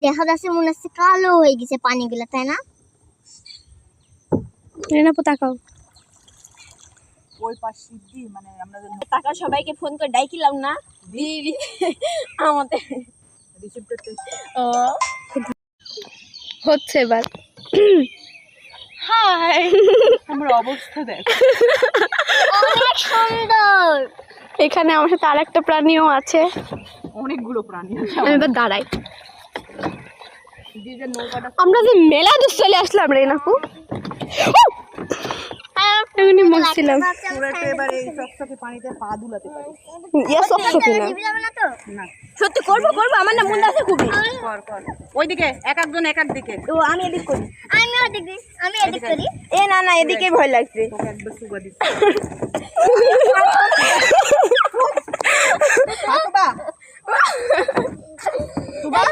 দেখা যাচ্ছে মনে হচ্ছে কালো হয়ে গেছে পানিগুলো, তাই না? তাকাও ওই পাশ দিয়ে মানে আমরা টাকা সবাইকে ফোন করে ডাইকিলাম না দিদি আমাদের রিসিপ্টটা হচ্ছে এবার। হাই, আমার অবস্থা দেখ অনেক সুন্দর। এখানে আমার সাথে আরেকটা প্রাণীও আছে। অনেকগুলো প্রাণী আছে আমি এবার দাঁড়াই। যে নৌকাটা আমরা যে মেলা দূর চলে আসলাম রে নাকু, এমনি মরছিলাম। পুরো এবার এই চকচকে পানিতে পা দুলাতে পারি না। সত্যি করবো করবো, আমার না মন আছে খুবই। কর কর ওইদিকে এক একজন এক এক দিকে। তো আমি এদিক করি, আমি এদিক করি। এ না না এদিকে ভয় লাগছে। তোকে একবার সুগা দিচ্ছি। সুগা